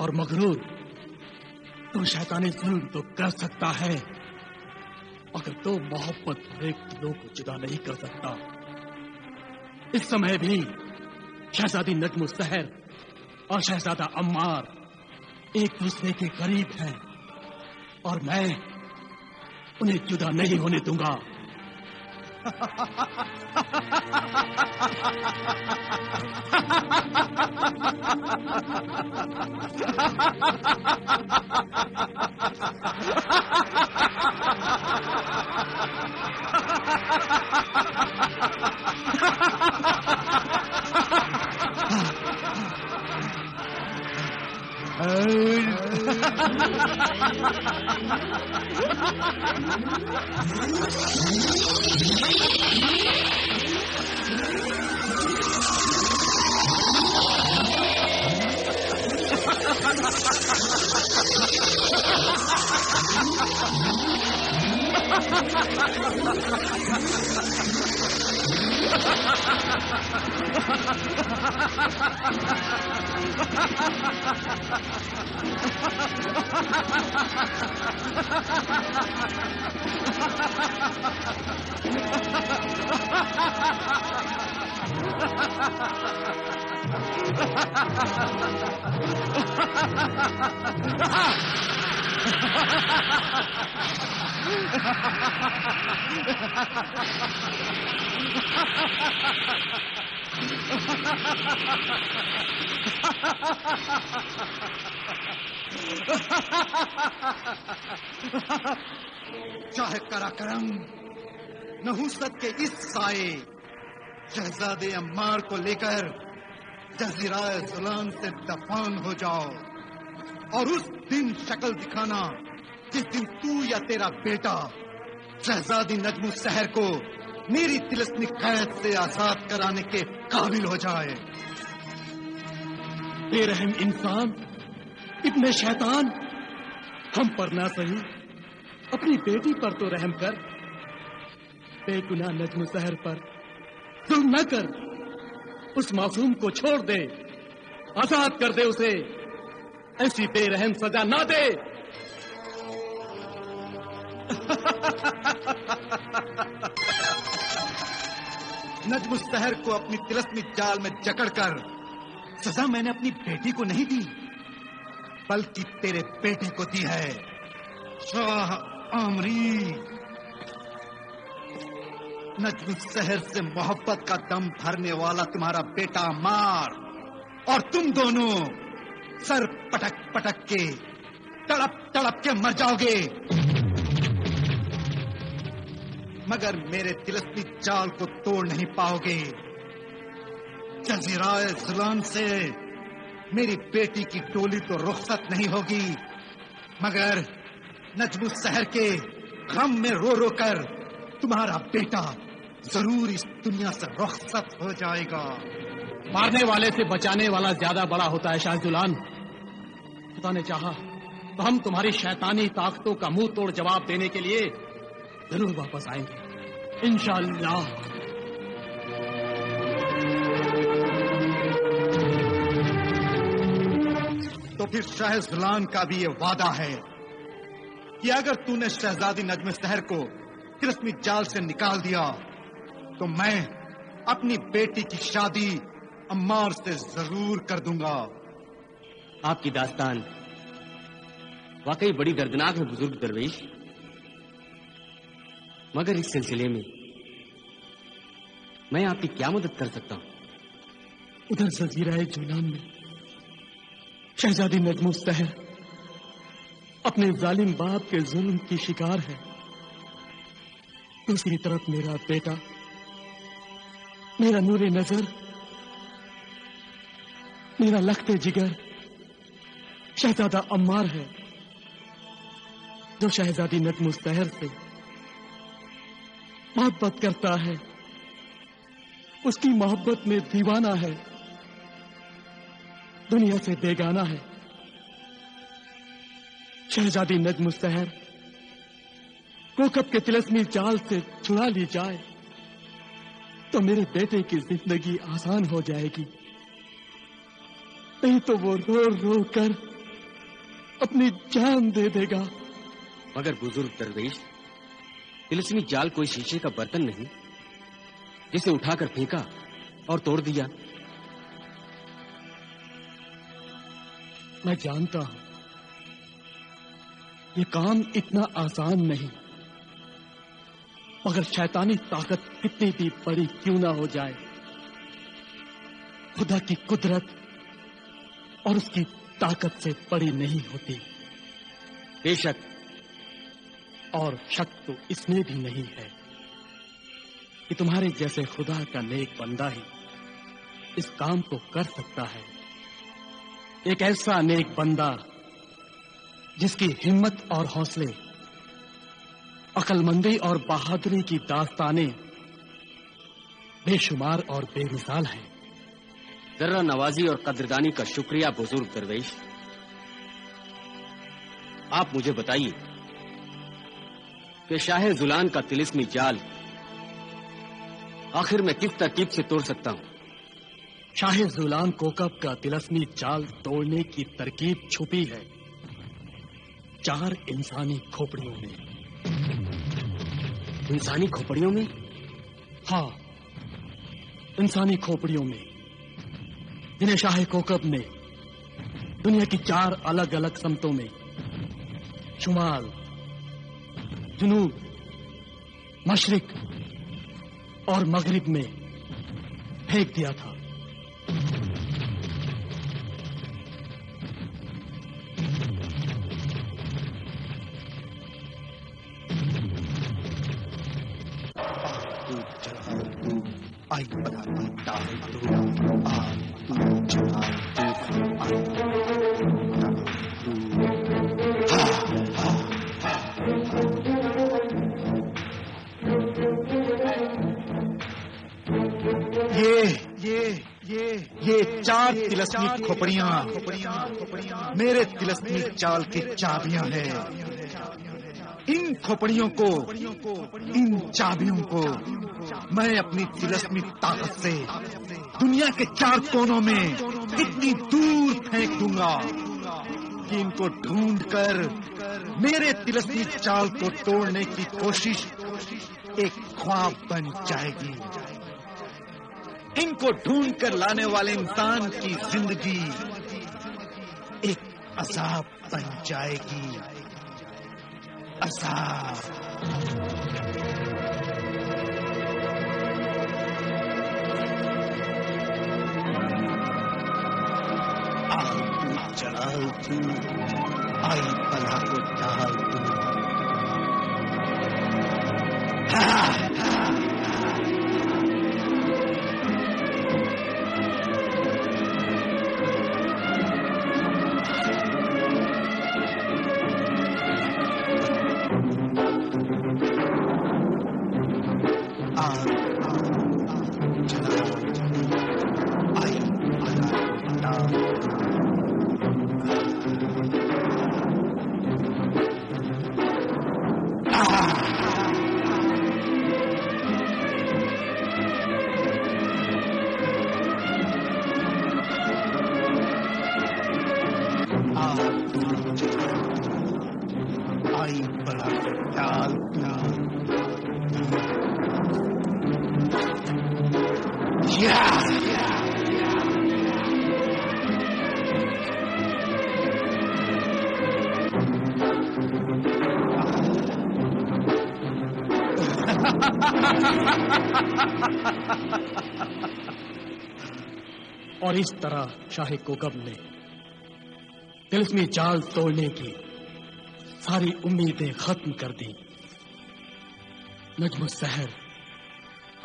और मगरूर तो शैतानी जुल्म तो कर सकता है, मगर तो मोहब्बत भरे दिलों को जुदा नहीं कर सकता। इस समय भी शहजादी नजमुस सहर और शहजादा अम्मार एक दूसरे के करीब हैं और मैं उन्हें जुदा नहीं होने दूंगा। चाहे कराकरम नहुसत के इस साए शहजादे अम्मार को लेकर जज़ीराए ज़ुलान से दफन हो जाओ और उस दिन शक्ल दिखाना जिस दिन तू या तेरा बेटा शहजादी नजमुस सहर को मेरी तिलस्मी कैद से आजाद कराने के काबिल हो जाए। बेरहम इंसान, इब्ने शैतान, हम पर ना सही अपनी बेटी पर तो रहम कर। बेगुनाह नजमुस सहर पर जुल्म न कर, उस मासूम को छोड़ दे, आजाद कर दे उसे, ऐसी बेरहम सजा ना दे। नजमुस सहर को अपनी तिलस्मी जाल में जकड़कर सजा मैंने अपनी बेटी को नहीं दी, बल्कि तेरे बेटे को दी है। शाह आमरी, नजमुस सहर से मोहब्बत का दम भरने वाला तुम्हारा बेटा अम्मार और तुम दोनों सर पटक पटक के तड़प तड़प के मर जाओगे, मगर मेरे तिलस्मी जाल को तोड़ नहीं पाओगे। जज़ीराए ज़ुलान से मेरी बेटी की टोली तो रुखसत नहीं होगी, मगर नजमुस सहर के गम में रो रो कर तुम्हारा बेटा जरूर इस दुनिया से रुखसत हो जाएगा। मारने वाले से बचाने वाला ज्यादा बड़ा होता है शाहजुलान। खुदा ने चाहा तो हम तुम्हारी शैतानी ताकतों का मुंह तोड़ जवाब देने के लिए जरूर वापस आएंगे, इंशाअल्लाह। तो फिर शाह ज़ुलान का भी ये वादा है कि अगर तूने शहजादी नजम सहर को तिलस्मी जाल से निकाल दिया तो मैं अपनी बेटी की शादी अम्मार से जरूर कर दूंगा। आपकी दास्तान वाकई बड़ी दर्दनाक है बुजुर्ग दरवेश, मगर इस सिलसिले में मैं आपकी क्या मदद कर सकता हूं? उधर जज़ीराए ज़ुलान में शहजादी नजमुस सहर अपने जालिम बाप के जुल्म की शिकार है, दूसरी तरफ मेरा बेटा, मेरा नूरे नजर, मेरा लखते जिगर शहजादा अम्मार है, जो शहजादी नजमुस सहर से मोहब्बत करता है, उसकी मोहब्बत में दीवाना है, दुनिया से बेगाना है। शहजादी नजमुस सहर कोकब के तिलस्मी जाल से छुड़ा ली जाए तो मेरे बेटे की जिंदगी आसान हो जाएगी, नहीं तो वो रो रो कर अपनी जान दे देगा। मगर बुजुर्ग दरवेश, तिलिस्मी जाल कोई शीशे का बर्तन नहीं जिसे उठाकर फेंका और तोड़ दिया। मैं जानता हूं ये काम इतना आसान नहीं, मगर शैतानी ताकत कितनी भी बड़ी क्यों ना हो जाए, खुदा की कुदरत और उसकी ताकत से बड़ी नहीं होती। बेशक, और शक तो इसमें भी नहीं है कि तुम्हारे जैसे खुदा का नेक बंदा ही इस काम को कर सकता है। एक ऐसा नेक बंदा जिसकी हिम्मत और हौसले, अक्लमंदी और बहादुरी की दास्तानें बेशुमार और बेमिसाल हैं। जर्रा नवाजी और कद्रदानी का शुक्रिया बुजुर्ग दरवेश। आप मुझे बताइए कि शाह जुलान का तिलिस्मी जाल आखिर मैं किस तरकीब से तोड़ सकता हूं? शाह जुलान कोकब का तिलिस्मी जाल तोड़ने की तरकीब छुपी है 4 इंसानी खोपड़ियों में। इंसानी खोपड़ियों में? हाँ, इंसानी खोपड़ियों में, जिन्हें शाह कोकब ने दुनिया की 4 अलग अलग समतों में, शुमाल, जुनूब, मशरिक और मगरिब में फेंक दिया था। आई बनाती ताल तू, तू चला ये 4 तिलस्मी खोपड़ियां मेरे तिलस्मी चाल की चाबियां हैं। इन खोपड़ियों को, इन चाबियों को मैं अपनी तिलस्मी ताकत से दुनिया के 4 कोनों में इतनी दूर फेंक दूंगा कि इनको ढूंढकर मेरे तिलस्मी चाल को तोड़ने की कोशिश एक ख्वाब बन जाएगी। इनको ढूंढकर लाने वाले इंसान की जिंदगी एक अजाब बन जाएगी। अजाब। जलाल तू, आई पला को डाल तू। और इस तरह शाह कोकब ने तिलिस्मी जाल तोड़ने की सारी उम्मीदें खत्म कर दी। नजमुस सहर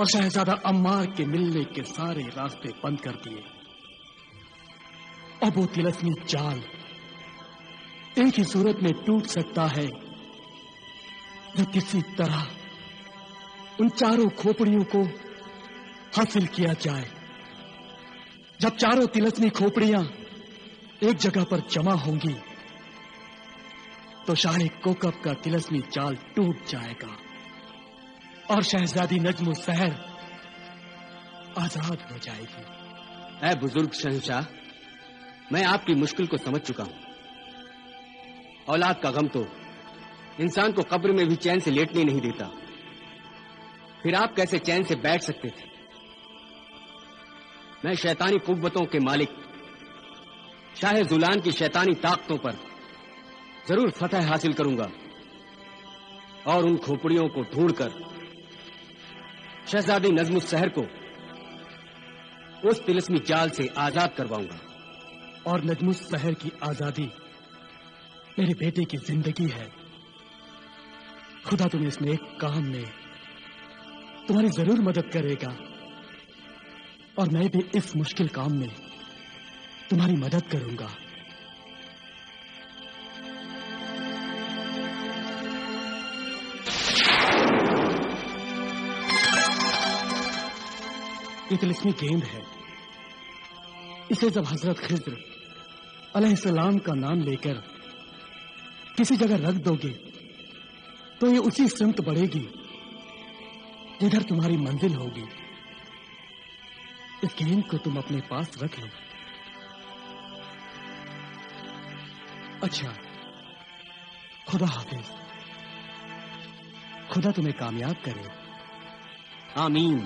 और शहजादा अम्मार के मिलने के सारे रास्ते बंद कर दिए। अब वो तिलिस्मी जाल एक ही सूरत में टूट सकता है जो किसी तरह उन 4 खोपड़ियों को हासिल किया जाए। जब 4 तिलिस्मी खोपड़ियां एक जगह पर जमा होंगी तो शाह कोकब का तिलिस्मी जाल टूट जाएगा और शहजादी नजमुस सहर आजाद हो जाएगी। ऐ बुजुर्ग शहंशाह, मैं आपकी मुश्किल को समझ चुका हूं। औलाद का गम तो इंसान को कब्र में भी चैन से लेटने नहीं देता। फिर आप कैसे चैन से बैठ सकते थे? मैं शैतानी कुव्वतों के मालिक शाह जुलान की शैतानी ताकतों पर जरूर फतह हासिल करूंगा और उन खोपड़ियों को ढूंढकर शहजादी नजमुस सहर को उस तिलिस्मी जाल से आजाद करवाऊंगा। और नजमुस सहर की आजादी मेरे बेटे की जिंदगी है। खुदा तुम्हें इसमें एक काम में तुम्हारी जरूर मदद करेगा और मैं भी इस मुश्किल काम में तुम्हारी मदद करूंगा। ये तिलिस्मी गेंद है। इसे जब हजरत खिज्र अलैहिस्सलाम का नाम लेकर किसी जगह रख दोगे तो ये उसी सिमत बढ़ेगी जिधर तुम्हारी मंजिल होगी। इस गेंद को तुम अपने पास रख लो। अच्छा, खुदा हाफिज। खुदा तुम्हें कामयाब करे। आमीन।